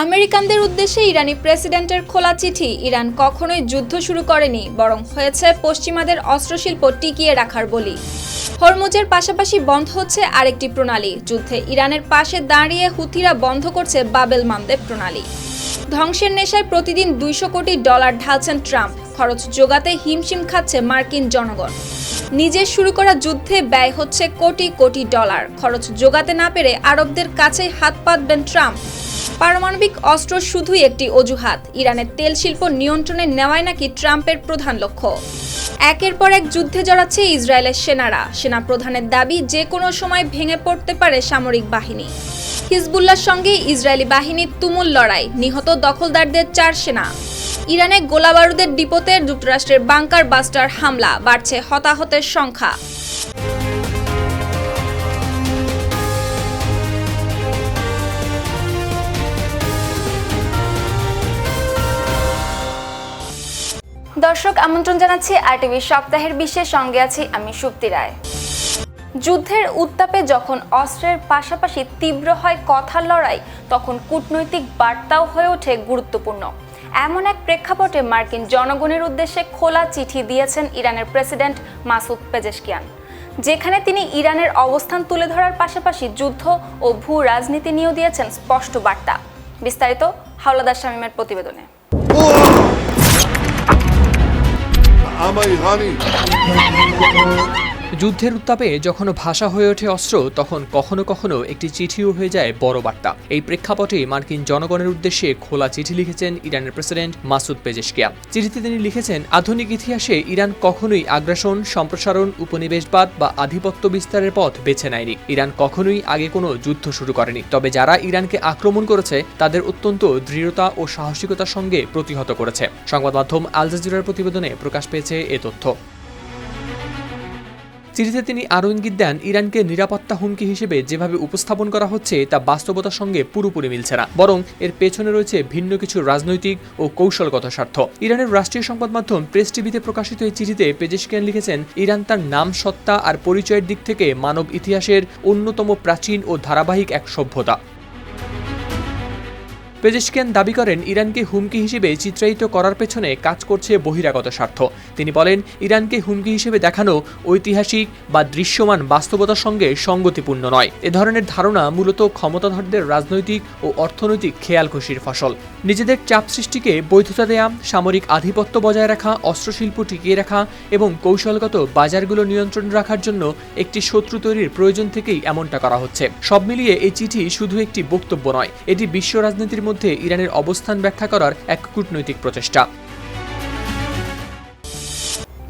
আমেরিকানদের উদ্দেশ্যে ইরানি প্রেসিডেন্টের খোলা চিঠি। ইরান কখনোই যুদ্ধ শুরু করেনি, বরং হয়েছে পশ্চিমাদের অস্ত্রশিল্প টিকিয়ে রাখার বলি। হরমুজের পাশাপাশি বন্ধ হচ্ছে আরেকটি প্রণালী। যুদ্ধে ইরানের পাশে দাঁড়িয়ে হুথিরা বন্ধ করছে বাবেল মানদেব প্রণালী। ধ্বংসের নেশায় প্রতিদিন $200 কোটি ঢালছেন ট্রাম্প। খরচ জোগাতে হিমশিম খাচ্ছে মার্কিন জনগণ। নিজের শুরু করা যুদ্ধে ব্যয় হচ্ছে কোটি কোটি ডলার। খরচ জোগাতে না পেরে আরবদের কাছেই হাত পাতবেন ট্রাম্প। পারমাণবিক অস্ত্র শুধুই একটি অজুহাত। ইরানের তেল শিল্প নিয়ন্ত্রণে নেওয়াই নাকি ট্রাম্পের প্রধান লক্ষ্য। একের পর এক যুদ্ধে জড়াচ্ছে ইসরায়েলের সেনারা। সেনা প্রধানের দাবি, যে কোনো সময় ভেঙে পড়তে পারে সামরিক বাহিনী। হিজবুল্লাহর সঙ্গে ইসরায়েলি বাহিনীর তুমুল লড়াই, নিহত দখলদারদের 4 সেনা। ইরানে গোলাবারুদের ডিপোতে যুক্তরাষ্ট্রের বাংকার বাস্টার হামলা, বাড়ছে হতাহতের সংখ্যা। দর্শক, আমন্ত্রণ জানাচ্ছি RTV সপ্তাহের বিশেষ সঙ্গে আছি আমি সুপ্তি রায়। যুদ্ধের উত্তাপে যখন অস্ত্রের পাশাপাশি তীব্র হয় কথার লড়াই, তখন কূটনৈতিক বার্তাও হয়ে ওঠে গুরুত্বপূর্ণ। এমন এক প্রেক্ষাপটে মার্কিন জনগণের উদ্দেশ্যে খোলা চিঠি দিয়েছেন ইরানের প্রেসিডেন্ট মাসুদ পেজেশকিয়ান, যেখানে তিনি ইরানের অবস্থান তুলে ধরার পাশাপাশি যুদ্ধ ও ভূ রাজনীতি নিয়েও দিয়েছেন স্পষ্ট বার্তা। বিস্তারিত হাওলাদার শামীমের প্রতিবেদনে। যুদ্ধের উত্তাপে যখন ভাষা হয়ে ওঠে অস্ত্র, তখন কখনো কখনো একটি চিঠিও হয়ে যায় বড় বার্তা। এই প্রেক্ষাপটে মার্কিন জনগণের উদ্দেশ্যে খোলা চিঠি লিখেছেন ইরানের প্রেসিডেন্ট মাসুদ পেজেশকিয়ান। চিঠিতে তিনি লিখেছেন, আধুনিক ইতিহাসে ইরান কখনোই আগ্রাসন, সম্প্রসারণ, উপনিবেশবাদ বা আধিপত্য বিস্তারের পথ বেছে নেয়নি। ইরান কখনোই আগে কোনো যুদ্ধ শুরু করেনি। তবে যারা ইরানকে আক্রমণ করেছে তাদের অত্যন্ত দৃঢ়তা ও সাহসিকতার সঙ্গে প্রতিহত করেছে। সংবাদ মাধ্যম আল জাজিরার প্রতিবেদনে প্রকাশ পেয়েছে এ তথ্য। চিঠিতে তিনি আরও ইঙ্গিত দেন, ইরানকে নিরাপত্তা হুমকি হিসেবে যেভাবে উপস্থাপন করা হচ্ছে তা বাস্তবতার সঙ্গে পুরোপুরি মিলছে না, বরং এর পেছনে রয়েছে ভিন্ন কিছু রাজনৈতিক ও কৌশলগত স্বার্থ। ইরানের রাষ্ট্রীয় সংবাদ মাধ্যম প্রেস টিভিতে প্রকাশিত এই চিঠিতে পেজেশকিয়ান লিখেছেন, ইরান তার নাম, সত্তা আর পরিচয়ের দিক থেকে মানব ইতিহাসের অন্যতম প্রাচীন ও ধারাবাহিক এক সভ্যতা। পেজেশকিয়ান দাবি করেন, ইরানকে হুমকি হিসেবে চিত্রায়িত করার পেছনে কাজ করছে বহিরাগত স্বার্থ। তিনি বলেন, ইরানকে হুমকি হিসেবে দেখানো ঐতিহাসিক বা দৃশ্যমান বাস্তবতার সঙ্গে সঙ্গতিপূর্ণ নয়। এ ধরনের ধারণা মূলত ক্ষমতাধরদের রাজনৈতিক ও অর্থনৈতিক খেয়ালখুশির ফসল। নিজেদের চাপ সৃষ্টিকে বৈধতা দেয়া, সামরিক আধিপত্য বজায় রাখা, অস্ত্রশিল্প টিকিয়ে রাখা এবং কৌশলগত বাজারগুলো নিয়ন্ত্রণ রাখার জন্য একটি শত্রু তৈরির প্রয়োজন থেকেই এমনটা করা হচ্ছে। সব মিলিয়ে এই চিঠি শুধু একটি বক্তব্য নয়, এটি বিশ্ব রাজনীতির মধ্যে ইরানের অবস্থান ব্যাখ্যা করার এক কূটনৈতিক প্রচেষ্টা।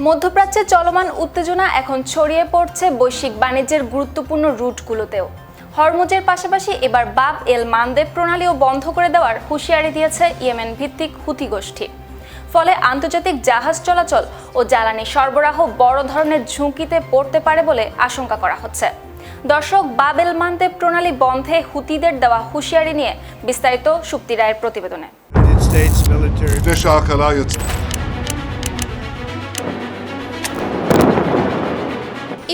মধ্যপ্রাচ্যে চলমান উত্তেজনা এখন ছড়িয়ে পড়ছে বৈশ্বিক বাণিজ্যের গুরুত্বপূর্ণ রুটগুলোতেও। হরমুজের পাশাপাশি এবার বাব এল মানদেব প্রণালীও বন্ধ করে দেওয়ার হুঁশিয়ারি দিয়েছে ইয়েমেন ভিত্তিক হুথি গোষ্ঠী। ফলে আন্তর্জাতিক জাহাজ চলাচল ও জ্বালানি সরবরাহ বড় ধরনের ঝুঁকিতে পড়তে পারে বলে আশঙ্কা করা হচ্ছে। দর্শক, বাব এল মানদেব প্রণালী বন্ধে হুতিদের দেওয়া হুঁশিয়ারি নিয়ে বিস্তারিত সুপ্তি রায়ের প্রতিবেদনে।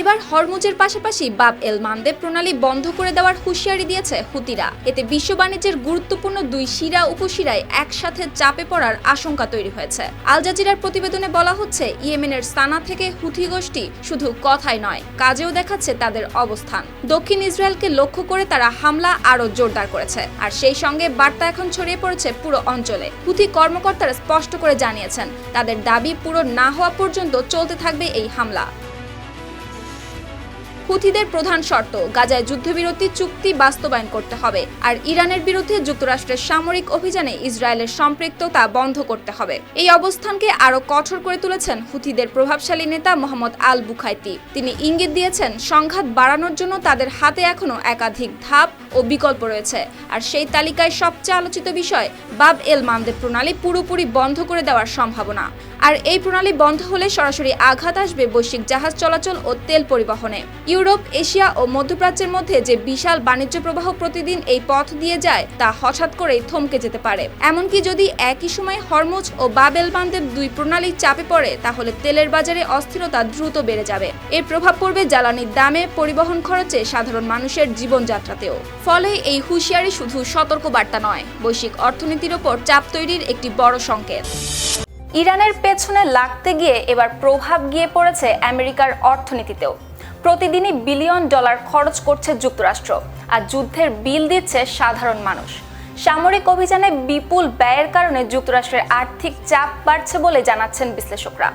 এবার হরমুজের পাশাপাশি বাব এল মানদেব প্রণালী বন্ধ করে দেওয়ার হুঁশিয়ারি দিয়েছে হুতিরা। এতে বিশ্ব বাণিজ্যের গুরুত্বপূর্ণ 2 শিরা উপশিরায় একসাথে চাপে পড়ার আশঙ্কা তৈরি হয়েছে। আল জাজিরার প্রতিবেদনে বলা হচ্ছে, ইয়েমেনের সানা থেকে হুথি গোষ্ঠী শুধু কথাই নয়, কাজেও দেখাচ্ছে তাদের অবস্থান। দক্ষিণ ইসরায়েলকে লক্ষ্য করে তারা হামলা আরও জোরদার করেছে, আর সেই সঙ্গে বার্তা এখন ছড়িয়ে পড়েছে পুরো অঞ্চলে। হুথি কর্মকর্তারা স্পষ্ট করে জানিয়েছেন, তাদের দাবি পুরো না হওয়া পর্যন্ত চলতে থাকবে এই হামলা। হুথিদের প্রধান শর্ত, গাজায় যুদ্ধবিরতি চুক্তি বাস্তবায়ন করতে হবে, আর ইরানের বিরুদ্ধে যুক্তরাষ্ট্রের সামরিক অভিযানে ইসরায়েলের সম্পৃক্ততা বন্ধ করতে হবে। এই অবস্থানকে আরও কঠোর করে তুলেছেন হুথিদের প্রভাবশালী নেতা মোহাম্মদ আল বুখাইতি। তিনি ইঙ্গিত দিয়েছেন, সংঘাত বাড়ানোর জন্য তাদের হাতে এখনও একাধিক ধাপ ও বিকল্প রয়েছে, আর সেই তালিকায় সবচেয়ে আলোচিত বিষয় বাব এল মানদেব প্রণালী পুরোপুরি বন্ধ করে দেওয়ার সম্ভাবনা। আর এই প্রণালী বন্ধ হলে সরাসরি আঘাত আসবে বৈশ্বিক জাহাজ চলাচল ও তেল পরিবহনে। ইউরোপ, এশিয়া ও মধ্যপ্রাচ্যের মধ্যে যে বিশাল বাণিজ্য প্রবাহ প্রতিদিন এই পথ দিয়ে যায় তা হঠাৎ করেই থমকে যেতে পারে। এমনকি যদি একই সময় হরমুজ ও বাবেল বান্দেব দুই প্রণালী চাপে পড়ে তাহলে তেলের বাজারে অস্থিরতা দ্রুত বেড়ে যাবে। এর প্রভাব পড়বে জ্বালানির দামে, পরিবহন খরচে, সাধারণ মানুষের জীবনযাত্রাতেও। ফলে এই হুঁশিয়ারি শুধু সতর্কবার্তা নয়, বৈশ্বিক অর্থনীতির ওপর চাপ তৈরির একটি বড় সংকেত। ইরানের পেছনে লাগতে গিয়ে এবার প্রভাব গিয়ে পড়েছে আমেরিকার অর্থনীতিতেও। প্রতিদিনই বিলিয়ন ডলার খরচ করছে যুক্তরাষ্ট্র, আর যুদ্ধের বিল দিচ্ছে সাধারণ মানুষ। সামরিক অভিযানে বিপুল ব্যয়ের কারণে যুক্তরাষ্ট্রের আর্থিক চাপ বাড়ছে বলে জানাচ্ছেন বিশ্লেষকরা।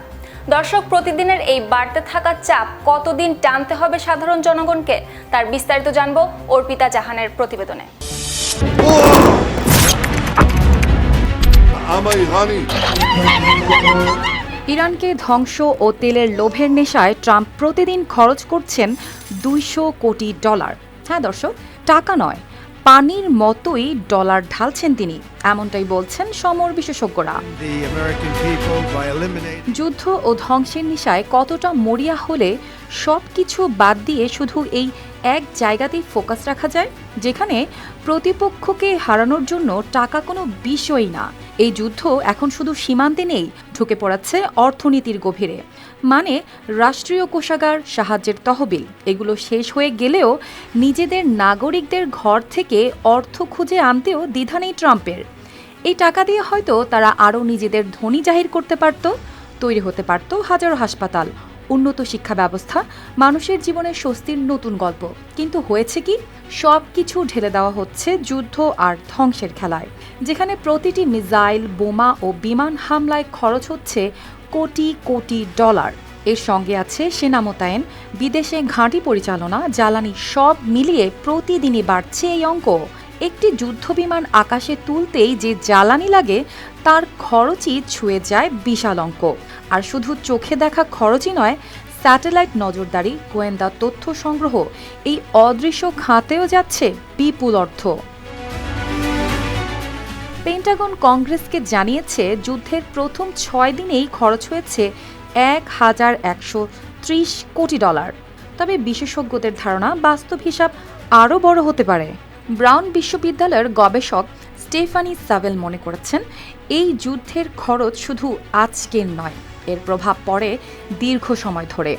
দর্শক, প্রতিদিনের এই বাড়তে থাকা চাপ কতদিন টানতে হবে সাধারণ জনগণকে, তার বিস্তারিত জানবো অর্পিতা জাহানের প্রতিবেদনে। ইরানকে ধ্বংস ও তেলের লোভের নেশায় ট্রাম্প প্রতিদিন খরচ করছেন $200 কোটি। হ্যাঁ দর্শক, টাকা নয়, পানির মতোই ডলার ঢালছেন তিনি, এমনটাই বলছেন সমর বিশেষজ্ঞরা। যুদ্ধ ও ধ্বংসের নেশায় কতটা মরিয়া হলে সবকিছু বাদ দিয়ে শুধু এই এক জায়গাতেই ফোকাস রাখা যায়, যেখানে প্রতিপক্ষকে হারানোর জন্য টাকা কোনো বিষয়ই না। এই যুদ্ধ এখন শুধু সীমান্তে নেই, ঢুকে পড়াচ্ছে অর্থনীতির গভীরে। মানে রাষ্ট্রীয় কোষাগার, সাহায্যের তহবিল এগুলো শেষ হয়ে গেলেও নিজেদের নাগরিকদের ঘর থেকে অর্থ খুঁজে আনতেও দ্বিধা নেই ট্রাম্পের। এই টাকা দিয়ে হয়তো তারা আরও নিজেদের ধনী জাহির করতে পারত, তৈরি হতে পারত হাজারো হাসপাতাল, উন্নত শিক্ষা ব্যবস্থা, মানুষের জীবনে স্বস্তির নতুন গল্প। কিন্তু হয়েছে কি, সব কিছু ঢেলে দেওয়া হচ্ছে যুদ্ধ আর ধ্বংসের খেলায়, যেখানে প্রতিটি মিসাইল, বোমা ও বিমান হামলায় খরচ হচ্ছে কোটি কোটি ডলার। এর সঙ্গে আছে সেনা মোতায়েন, বিদেশে ঘাঁটি পরিচালনা, জ্বালানি, সব মিলিয়ে প্রতিদিনই বাড়ছে এই অঙ্ক। একটি যুদ্ধবিমান আকাশে তুলতেই যে জ্বালানি লাগে তার খরচই ছুঁয়ে যায় বিশাল অঙ্ক। আর শুধু চোখে দেখা খরচই নয়, স্যাটেলাইট নজরদারি, গোয়েন্দা তথ্য সংগ্রহ, এই অদৃশ্য খাতেও যাচ্ছে বিপুল অর্থ। পেন্টাগন কংগ্রেসকে জানিয়েছে যুদ্ধের প্রথম 6 দিনেই খরচ হয়েছে $1130 কোটি। তবে বিশেষজ্ঞদের ধারণা বাস্তব হিসাব আরও বড় হতে পারে। ব্রাউন বিশ্ববিদ্যালয়ের গবেষক স্টেফানি সাভেল মনে করেছেন, এই যুদ্ধের খরচ শুধু আজকের নয়, এর প্রভাব পড়ে দীর্ঘ সময় ধরে।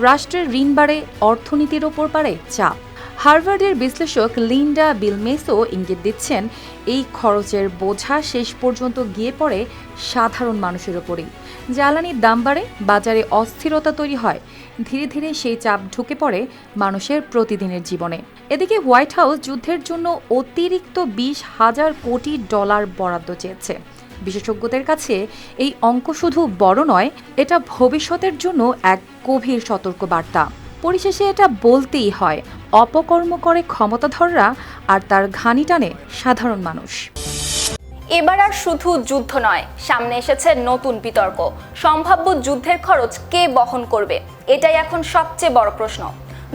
রাষ্ট্রের ঋণ বাড়ে, অর্থনীতির ওপর বাড়ে চাপ। হার্ভার্ডের বিশ্লেষক লিন্ডা বিলমেসও ইঙ্গিত দিচ্ছেন, এই খরচের বোঝা শেষ পর্যন্ত গিয়ে পড়ে সাধারণ মানুষের ওপরেই। জ্বালানির দাম বাড়ে, বাজারে অস্থিরতা তৈরি হয়, ধীরে ধীরে সেই চাপ ঢুকে পড়ে মানুষের প্রতিদিনের জীবনে। এদিকে হোয়াইট হাউস যুদ্ধের জন্য অতিরিক্ত $20,000 কোটি বরাদ্দ চেয়েছে। বিশেষজ্ঞদের কাছে এই অঙ্ক শুধু বড় নয়, এটা ভবিষ্যতের জন্য এক গভীর সতর্কবার্তা। পরিশেষে এটা বলতেই হয়, অপকর্ম করে ক্ষমতাধররা আর তার ঘানি টানে সাধারণ মানুষ। এবার আর শুধু যুদ্ধ নয়, সামনে এসেছে নতুন বিতর্ক। সম্ভাব্য যুদ্ধের খরচ কে বহন করবে, এটাই এখন সবচেয়ে বড় প্রশ্ন।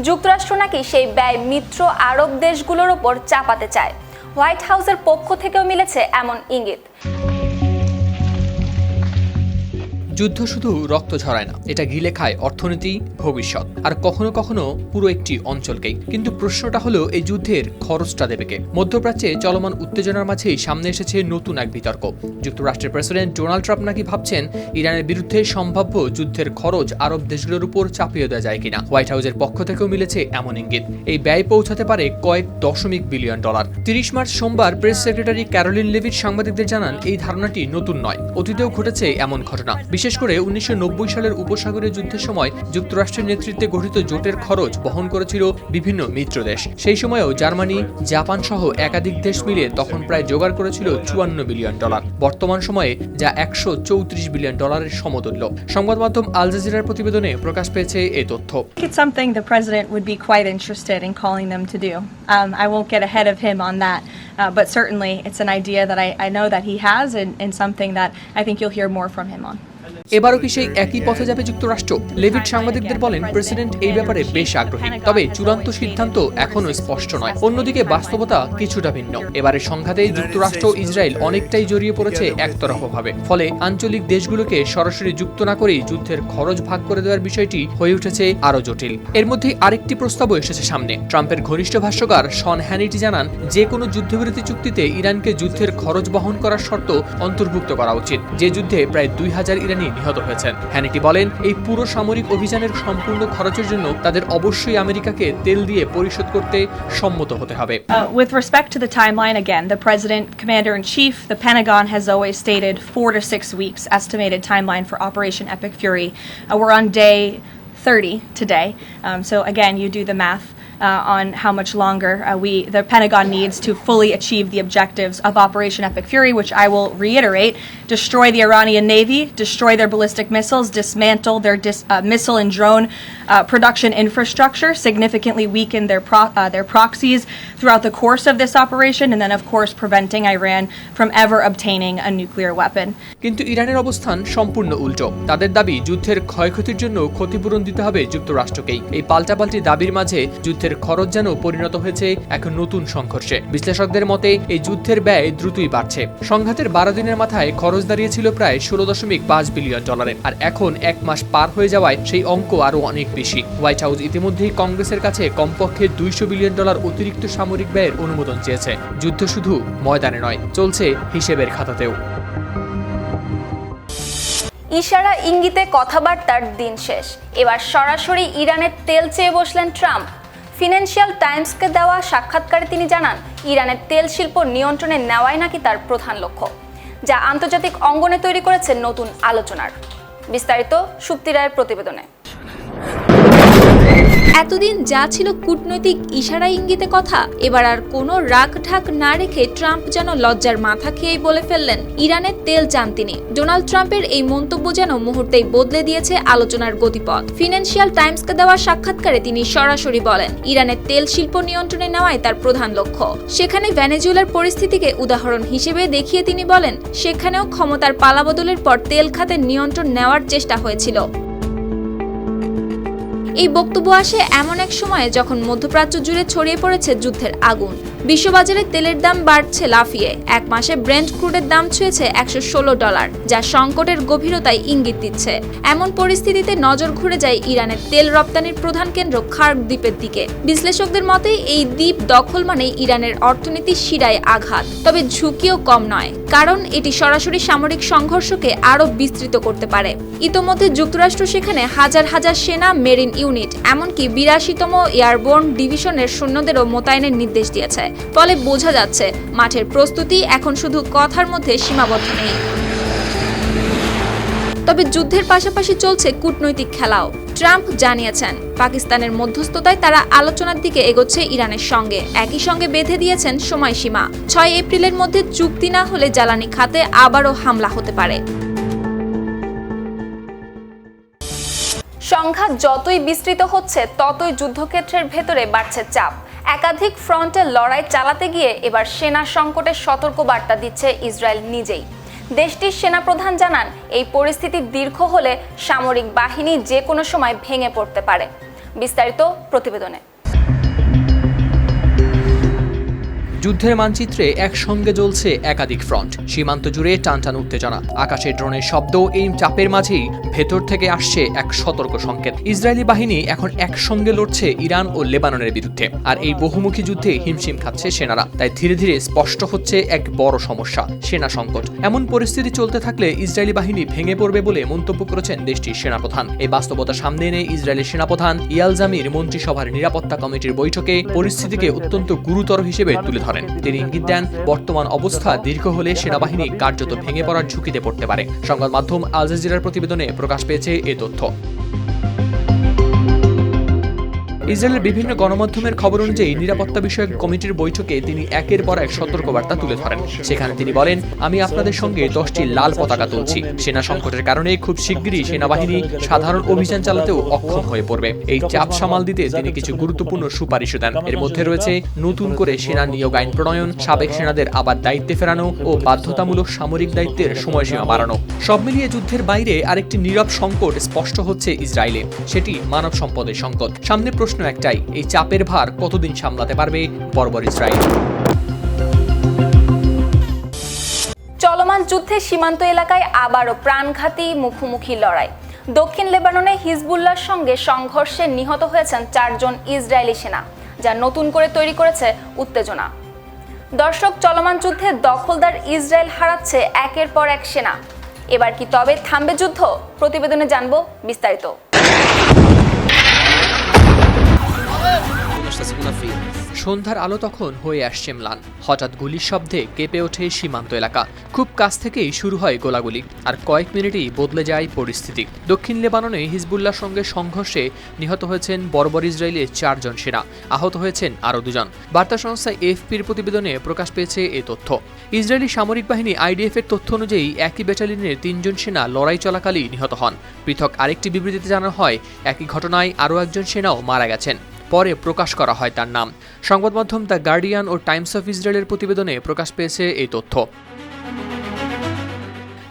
যুক্তরাষ্ট্র নাকি সেই ব্যয় মিত্র আরব দেশগুলোর ওপর চাপাতে চায়। হোয়াইট হাউসের পক্ষ থেকেও মিলেছে এমন ইঙ্গিত। যুদ্ধ শুধু রক্ত ঝরায় না, এটা গিলে খায় অর্থনীতি, ভবিষ্যৎ আর কখনো কখনো পুরো একটি অঞ্চলকেই। কিন্তু প্রশ্নটা হলো, এই যুদ্ধের খরচটা দেবে কে? মধ্যপ্রাচ্যে চলমান উত্তেজনার মাঝেই সামনে এসেছে নতুন এক বিতর্ক। যুক্তরাষ্ট্রের প্রেসিডেন্ট ডোনাল্ড ট্রাম্প নাকি ভাবছেন ইরানের বিরুদ্ধে সম্ভাব্য যুদ্ধের খরচ আরব দেশগুলোর উপর চাপিয়ে দেওয়া যায় কিনা। হোয়াইট হাউসের পক্ষ থেকেও মিলেছে এমন ইঙ্গিত। এই ব্যয় পৌঁছাতে পারে কয়েক দশমিক বিলিয়ন ডলার। 30 মার্চ সোমবার প্রেস সেক্রেটারি ক্যারোলিন লেভিট সাংবাদিকদের জানান, এই ধারণাটি নতুন নয়, অতীতেও ঘটেছে এমন ঘটনা। বিশেষ করে 1990 সালের উপসাগরীয় যুদ্ধের সময় যুক্তরাষ্ট্রের নেতৃত্বে গঠিত জোটের খরচ বহন করেছিল বিভিন্ন মিত্র দেশ। সেই সময়েও জার্মানি, জাপান সহ একাধিক দেশ মিলে তখন প্রায় জোগাড় করেছিল $54 বিলিয়ন। বর্তমান সময়ে যা $134 বিলিয়ন সমতুল্য। সংবাদ মাধ্যম আল জাজিরার প্রতিবেদনে প্রকাশ পেয়েছে এই তথ্য। It's something the president would be quite interested in calling them to do. I won't get ahead of him on that, but certainly it's an idea that I know that he has and something that I think you'll hear more from him on. এবারও কি সেই একই পথে যাবে যুক্তরাষ্ট্র? Leavitt সাংবাদিকদের বলেন, president এই ব্যাপারে বেশ আগ্রহী, তবে চূড়ান্ত সিদ্ধান্ত এখনো স্পষ্ট নয়। অন্যদিকে বাস্তবতা কিছুটা ভিন্ন। এবারের সংঘাতে যুক্তরাষ্ট্র ইসরায়েল অনেকটাই জড়িয়ে পড়েছে একতরফাভাবে। ফলে আঞ্চলিক দেশগুলোকে সরাসরি যুক্ত না করেই যুদ্ধের খরচ ভাগ করে দেওয়ার বিষয়টি হয়ে উঠেছে আরো জটিল। এর মধ্যে আরেকটি প্রস্তাবও এসেছে সামনে। ট্রাম্পের ঘনিষ্ঠ ভাষ্যকার শন হ্যানিটি জানান, যে কোনো যুদ্ধবিরতি চুক্তিতে ইরানকে যুদ্ধের খরচ বহন করার শর্ত অন্তর্ভুক্ত করা উচিত, যে যুদ্ধে প্রায় 2000 ইরানি নিহত হয়েছেন। হ্যানিটি বলেন, এই পুরো সামরিক অভিযানের সম্পূর্ণ খরচের জন্য তাদের অবশ্যই আমেরিকাকে তেল দিয়ে পরিশোধ করতে সম্মত হতে হবে। With respect to the timeline, again, the President, Commander-in-Chief, the Pentagon has always stated 4 to 6 weeks estimated timeline for Operation Epic Fury. We're on day 30 today. So again, you do the math on how much longer the Pentagon needs to fully achieve the objectives of Operation Epic Fury, which I will reiterate: destroy the Iranian Navy, destroy their ballistic missiles, dismantle their missile and drone production infrastructure, significantly weaken their proxies throughout the course of this operation, and then of course preventing Iran from ever obtaining a nuclear weapon. কিন্তু ইরানের অবস্থান সম্পূর্ণ উল্টো। তাদের দাবি, যুদ্ধের ক্ষয়ক্ষতির জন্য ক্ষতিপূরণ দিতে হবে যুক্তরাষ্ট্রকেই। এই পাল্টাপাল্টি দাবির মাঝে যুদ্ধের খরচ যেন পরিণত হয়েছে এক নতুন সংঘর্ষে। বিশ্লেষকদের মতে এই যুদ্ধের ব্যয় দ্রুতই বাড়ছে। সংঘাতের 12 দিনের মাথায় খরচ দাঁড়িয়েছিল প্রায় $16.5 বিলিয়ন, আর এখন 1 মাস পার হয়ে যাওয়ায় সেই অঙ্ক আরো অনেক বেশি। হোয়াইট হাউস ইতিমধ্যেই কংগ্রেসের কাছে কমপক্ষে $200 বিলিয়ন অতিরিক্ত সামরিক ব্যয়ের অনুমোদন চেয়েছে। যুদ্ধ শুধু ময়দানে নয়, চলছে হিসেবের খাতাতেও। ইশারা ইঙ্গিতে কথাবার্তার দিন শেষ। এবার সরাসরি ইরানের তেল চেয়ে বসলেন ট্রাম্প। ফিনান্সিয়াল টাইমসকে দেওয়া সাক্ষাৎকারে তিনি জানান, ইরানের তেল শিল্প নিয়ন্ত্রণে নেওয়াই নাকি তার প্রধান লক্ষ্য, যা আন্তর্জাতিক অঙ্গনে তৈরি করেছে নতুন আলোচনার। বিস্তারিত সুপ্তি রায়ের প্রতিবেদনে। এতদিন যা ছিল কূটনৈতিক ইশারা ইঙ্গিতে কথা, এবার আর কোনো রাগ ঢাক না রেখে ট্রাম্প যেন লজ্জার মাথা খেয়েই বলে ফেললেন ইরানের তেল চান তিনি। ডোনাল্ড ট্রাম্পের এই মন্তব্য যেন মুহূর্তেই বদলে দিয়েছে আলোচনার গতিপথ। ফিনান্সিয়াল টাইমসকে দেওয়া সাক্ষাৎকারে তিনি সরাসরি বলেন, ইরানের তেল শিল্প নিয়ন্ত্রণে নেওয়াই তার প্রধান লক্ষ্য। সেখানে ভেনেজুয়েলার পরিস্থিতিকে উদাহরণ হিসেবে দেখিয়ে তিনি বলেন, সেখানেও ক্ষমতার পালাবদলের পর তেল খাতের নিয়ন্ত্রণ নেওয়ার চেষ্টা হয়েছিল। এই বক্তব্য আসে এমন এক সময়ে যখন মধ্যপ্রাচ্য জুড়ে ছড়িয়ে পড়েছে যুদ্ধের আগুন। বিশ্ববাজারে তেলের দাম বাড়ছে লাফিয়ে। 1 মাসে ব্রেন্ট ক্রুডের দাম ছুঁয়েছে $116, যা সংকটের গভীরতায় ইঙ্গিত দিচ্ছে। এমন পরিস্থিতিতে নজর ঘুরে যায় ইরানের তেল রপ্তানির প্রধান কেন্দ্র খার্ক দ্বীপের দিকে। বিশ্লেষকদের মতে এই দ্বীপ দখল মানে ইরানের অর্থনীতির শিরায় আঘাত। তবে ঝুঁকিও কম নয়, কারণ এটি সরাসরি সামরিক সংঘর্ষকে আরও বিস্তৃত করতে পারে। ইতোমধ্যে যুক্তরাষ্ট্র সেখানে হাজার হাজার সেনা, মেরিন ইউনিট, এমনকি 82তম এয়ারবোর্ন ডিভিশনের সৈন্যদেরও মোতায়েনের নির্দেশ দিয়েছে। ফলে বোঝা যাচ্ছে মাঠের প্রস্তুতি এখন শুধু কথার মধ্যে সীমাবদ্ধ নেই। তবে যুদ্ধের পাশাপাশি চলছে কূটনৈতিক খেলাও। ট্রাম্প জানিয়েছেন, পাকিস্তানের মধ্যস্থতায় তারা আলোচনার দিকে এগোচ্ছে ইরানের সঙ্গে। একই সঙ্গে বেঁধে দিয়েছেন সময়সীমা। 6 এপ্রিলের মধ্যে চুক্তি না হলে জ্বালানি খাতে আবারও হামলা হতে পারে। সংঘাত যতই বিস্তৃত হচ্ছে, ততই যুদ্ধক্ষেত্রের ভেতরে বাড়ছে চাপ। একাধিক ফ্রন্টে লড়াই চালাতে গিয়ে এবার সেনা সংকটের সতর্কবার্তা দিচ্ছে ইসরায়েল নিজেই। দেশটির সেনাপ্রধান জানান, এই পরিস্থিতি দীর্ঘ হলে সামরিক বাহিনী যে কোনো সময় ভেঙে পড়তে পারে। বিস্তারিত প্রতিবেদনে। যুদ্ধের মানচিত্রে একসঙ্গে জ্বলছে একাধিক ফ্রন্ট। সীমান্ত জুড়ে টানটান উত্তেজনা, আকাশে ড্রোনের শব্দ। এই চাপের মাঝেই ভেতর থেকে আসছে এক সতর্ক সংকেত। ইসরায়েলি বাহিনী এখন একসঙ্গে লড়ছে ইরান ও লেবাননের বিরুদ্ধে, আর এই বহুমুখী যুদ্ধে হিমশিম খাচ্ছে সেনারা। তাই ধীরে ধীরে স্পষ্ট হচ্ছে এক বড় সমস্যা, সেনা সংকট। এমন পরিস্থিতি চলতে থাকলে ইসরায়েলি বাহিনী ভেঙে পড়বে বলে মন্তব্য করেছেন দেশটির সেনাপ্রধান। এই বাস্তবতা সামনে এনে ইসরায়েলি সেনাপ্রধান ইয়াল জামির মন্ত্রিসভার নিরাপত্তা কমিটির বৈঠকে পরিস্থিতিকে অত্যন্ত গুরুতর হিসেবে তুলে ধরেন। তিনি ইঙ্গিত দেন, বর্তমান অবস্থা দীর্ঘ হলে সেনাবাহিনী কার্যত ভেঙে পড়ার ঝুঁকিতে পড়তে পারে। সংবাদ মাধ্যম আল জাজিরার প্রতিবেদনে প্রকাশ পেয়েছে এ তথ্য। ইসরায়েলের বিভিন্ন গণমাধ্যমের খবর অনুযায়ী নিরাপত্তা বিষয়ক কমিটির বৈঠকে তিনি একের পর এক সতর্কবার্তা তুলে ধরেন। সেখানে তিনি বলেন, আমি আপনাদের সঙ্গে 10টি লাল পতাকা তুলছি। সেনা সংকটের কারণে খুব শিগগিরই সেনাবাহিনী সাধারণ অভিযান চালাতেও অক্ষম হয়ে পড়বে। এই চাপ সামাল দিতে তিনি কিছু গুরুত্বপূর্ণ সুপারিশ দেন। এর মধ্যে রয়েছে নতুন করে সেনা নিয়োগ আইন প্রণয়ন, সাবেক সেনাদের আবার দায়িত্বে ফেরানো ও বাধ্যতামূলক সামরিক দায়িত্বের সময়সীমা বাড়ানো। সব মিলিয়ে যুদ্ধের বাইরে আরেকটি নীরব সংকট স্পষ্ট হচ্ছে ইসরায়েলে, সেটি মানব সম্পদের সংকট। সামনে প্রশ্ন একটাই, এই চাপের ভার কতদিন সামলাতে পারবে বর্বর ইসরায়েল? চলমান যুদ্ধে সীমান্ত এলাকায় আবারও প্রাণঘাতী মুখোমুখি লড়াই। দক্ষিণ লেবাননে হিজবুল্লাহর সঙ্গে সংঘর্ষে নিহত হয়েছেন 4 জন ইসরায়েলি সেনা, যা নতুন করে তৈরি করেছে উত্তেজনা। দর্শক, চলমান যুদ্ধে দখলদার ইসরায়েল হারাচ্ছে একের পর এক সেনা। এবার কি তবে থামবে যুদ্ধ? প্রতিবেদনে জানবো বিস্তারিত। সন্ধ্যার আলো তখন হয়ে আসছে ম্লান। হঠাৎ গুলির শব্দে কেঁপে ওঠে সীমান্ত এলাকা। খুব কাছ থেকেই শুরু হয় গোলাগুলি, আর কয়েক মিনিটেই বদলে যায় পরিস্থিতি। দক্ষিণ লেবাননে হিজবুল্লাহর সঙ্গে সংঘর্ষে নিহত হয়েছেন বর্বর ইসরায়েলের 4 জন সেনা, আহত হয়েছেন আরও 2 জন। বার্তা সংস্থা এএফপির প্রতিবেদনে প্রকাশ পেয়েছে এই তথ্য। ইসরায়েলি সামরিক বাহিনী আইডিএফ এর তথ্য অনুযায়ী একই ব্যাটালিয়নের 3 জন সেনা লড়াই চলাকালেই নিহত হন। পৃথক আরেকটি বিবৃতিতে জানানো হয়, একই ঘটনায় আরও একজন সেনাও মারা গেছেন। পরে প্রকাশ করা হয় তার নাম। সংবাদ মাধ্যম দ্য গার্ডিয়ান ও টাইমস অফ ইসরায়েলের প্রতিবেদনে প্রকাশ পেয়েছে এই তথ্য।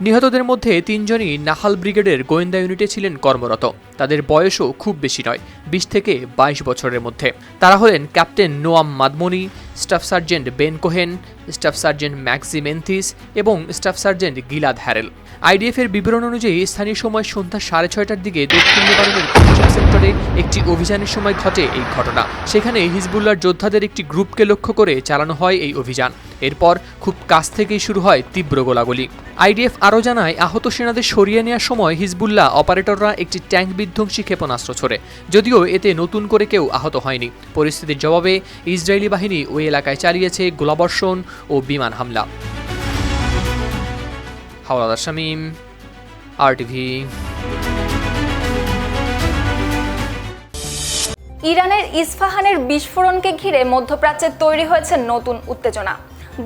নিহতদের মধ্যে 3 জনই নাহাল ব্রিগেডের গোয়েন্দা ইউনিটে ছিলেন কর্মরত। তাদের বয়সও খুব বেশি নয়, 20 থেকে 22 বছরের মধ্যে। তারা হলেন captain Noam Madmoni, staff sergeant Ben Cohen, staff sergeant Maxi Menthis এবং staff sergeant Gilad Harel. IDF এর বিবরণ অনুযায়ী স্থানীয় সময় সন্ধ্যা 6:30টার দিকে দক্ষিণ লেবাননের পশ্চিম সেক্টরে একটি অভিযানের সময় ঘটে এই ঘটনা। সেখানে হিজবুল্লাহর যোদ্ধাদের একটি গ্রুপকে লক্ষ্য করে চালানো হয় এই অভিযান। এরপর খুব কাছ থেকেই শুরু হয় তীব্র গোলাগুলি। আইডিএফ আরও জানায়, আহত সেনাদের সরিয়ে নেওয়ার সময় হিজবুল্লাহ অপারেটররা একটি ট্যাঙ্ক বিধ্বংসী ক্ষেপণাস্ত্র ছোড়ে। যদিও এতে নতুন করে কেউ আহত হয়নি। পরিস্থিতির জবাবে ইসরায়েলি বাহিনী ওই এলাকায় চালিয়েছে গোলাবর্ষণ ও বিমান হামলা। হাওলাদার শামীম, RTV। ইরানের ইস্পাহানের বিস্ফোরণকে ঘিরে মধ্যপ্রাচ্যে তৈরি হয়েছে নতুন উত্তেজনা।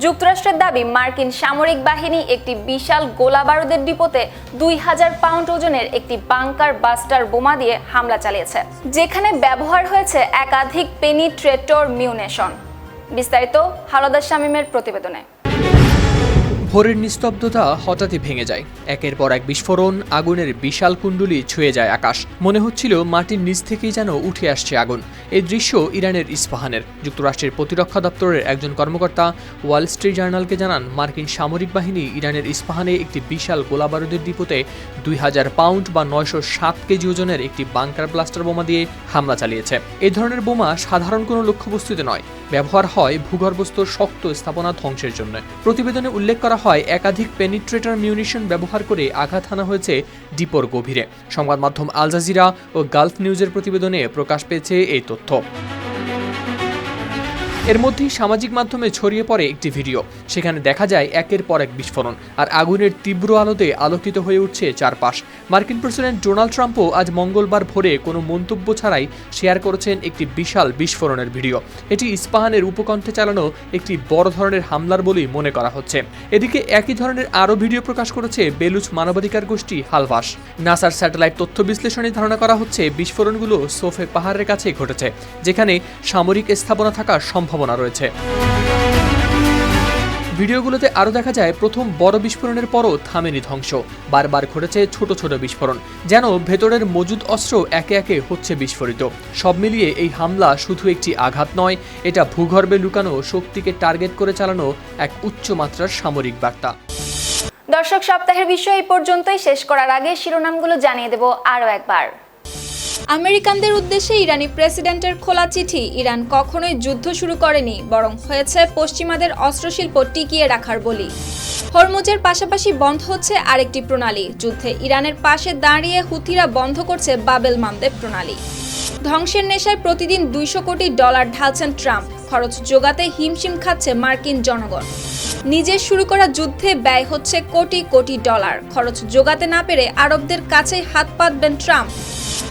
যুক্তরাষ্ট্রের দাবি, মার্কিন সামরিক বাহিনী একটি বিশাল গোলাবারুদের ডিপোতে 2000 পাউন্ড ওজনের একটি বাংকার বাস্টার বোমা দিয়ে হামলা চালিয়েছে, যেখানে ব্যবহার হয়েছে একাধিক পেনিট্রেটর মিউনেশন। বিস্তারিত হাওলাদার শামীমের প্রতিবেদনে। ভোরের নিস্তব্ধতা হঠাৎই ভেঙে যায়। একের পর এক বিস্ফোরণ, আগুনের বিশাল কুণ্ডলী ছুঁয়ে যায় আকাশ। মনে হচ্ছিল মাটির নিচ থেকেই যেন উঠে আসছে আগুন। এই দৃশ্য ইরানের ইস্পাহানের। যুক্তরাষ্ট্রের প্রতিরক্ষা দপ্তরের একজন কর্মকর্তা ওয়াল স্ট্রিট জার্নালকে জানান, মার্কিন সামরিক বাহিনী ইরানের ইস্পাহানে একটি বিশাল গোলাবারুদের ডিপোতে 2000 পাউন্ড বা 907 কেজি ওজনের একটি বাংকার ব্লাস্টার বোমা দিয়ে হামলা চালিয়েছে। এই ধরনের বোমা সাধারণ কোনো লক্ষ্যবস্তুতে নয়, ব্যবহার হয় ভূগর্ভস্থ শক্ত স্থাপনা ধ্বংসের জন্য। প্রতিবেদনে উল্লেখ করা হয়, একাধিক পেনিট্রেটর মিউনিশন ব্যবহার করে আঘাত হানা হয়েছে ডিপোর গভীরে। সংবাদ মাধ্যম আল জাজিরা ও গালফ নিউজের প্রতিবেদনে প্রকাশ পেয়েছে এই তথ্য। এর মধ্যেই সামাজিক মাধ্যমে ছড়িয়ে পড়ে একটি ভিডিও। সেখানে দেখা যায় একের পর এক বিস্ফোরণ, আর আগুনের তীব্র আলোতে আলোকিত হয়ে উঠছে চারপাশ। মার্কিন প্রেসিডেন্ট ডোনাল্ড ট্রাম্পও আজ মঙ্গলবার ভোরে কোনো মন্তব্য ছাড়াই শেয়ার করেছেন একটি বিশাল বিস্ফোরণের ভিডিও। এটি ইস্পাহানের উপকণ্ঠে চালানো একটি বড় ধরনের হামলার বলেই মনে করা হচ্ছে। এদিকে একই ধরনের আরও ভিডিও প্রকাশ করেছে বেলুচ মানবাধিকার গোষ্ঠী হালভাস। নাসার স্যাটেলাইট তথ্য বিশ্লেষণে ধারণা করা হচ্ছে বিস্ফোরণগুলো সোফে পাহাড়ের কাছে ঘটেছে, যেখানে সামরিক স্থাপনা থাকার সম্ভাবনা রয়েছে। ভিডিওগুলোতে আরও দেখা যায়, প্রথম বড় বিস্ফোরণের পরও থামেনি ধ্বংস। বারবার ঘটেছে ছোট ছোট বিস্ফোরণ, যেন ভেতরের মজুদ অস্ত্র একে একে হচ্ছে বিস্ফোরিত। সব মিলিয়ে এই হামলা শুধু একটি আঘাত নয়, এটা ভূগর্ভে লুকানো শক্তিকে টার্গেট করে চালানো এক উচ্চ মাত্রার সামরিক বার্তা। দর্শক, সপ্তাহের বিষয় এই পর্যন্তই। শেষ করার আগে শিরোনামগুলো জানিয়ে দেব আরও একবার। আমেরিকানদের উদ্দেশ্যে ইরানি প্রেসিডেন্টের খোলা চিঠি। ইরান কখনোই যুদ্ধ শুরু করেনি, বরং হয়েছে পশ্চিমাদের অস্ত্রশিল্প টিকিয়ে রাখার বলি। হরমুজের পাশাপাশি বন্ধ হচ্ছে আরেকটি প্রণালী। যুদ্ধে ইরানের পাশে দাঁড়িয়ে হুথিরা বন্ধ করছে বাবেল মানদেব প্রণালী। ধ্বংসের নেশায় প্রতিদিন $200 কোটি ঢালছেন ট্রাম্প। খরচ জোগাতে হিমশিম খাচ্ছে মার্কিন জনগণ। নিজের শুরু করা যুদ্ধে ব্যয় হচ্ছে কোটি কোটি ডলার। খরচ জোগাতে না পেরে আরবদের কাছেই হাত পাতবেন ট্রাম্প।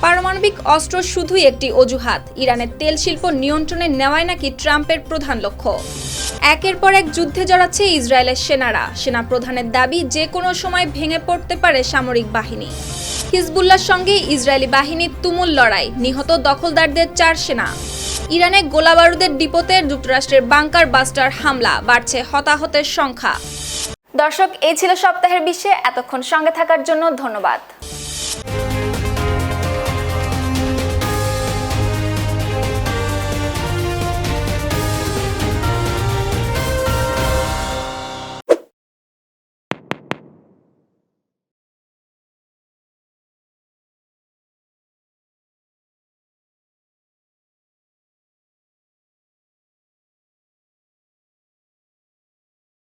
পারমাণবিক অস্ত্র শুধুই একটি অজুহাত, ইরানের তেল শিল্প নিয়ন্ত্রণে নেওয়াই নাকি ট্রাম্পের প্রধান লক্ষ্য। একের পর এক যুদ্ধে জড়াচ্ছে ইসরায়েলের সেনারা। সেনাপ্রধানের দাবি যে কোনো সময় ভেঙে পড়তে পারে সামরিক বাহিনী। হিজবুল্লাহর সঙ্গে ইসরায়েলি বাহিনীর তুমুল লড়াই, নিহত দখলদারদের 4 সেনা। ইরানে গোলাবারুদের ডিপোতে যুক্তরাষ্ট্রের বাংকার বাস্টার হামলা, বাড়ছে হতাহতের সংখ্যা। দর্শক, এই ছিল সপ্তাহের বিশ্বে। এতক্ষণ সঙ্গে থাকার জন্য ধন্যবাদ।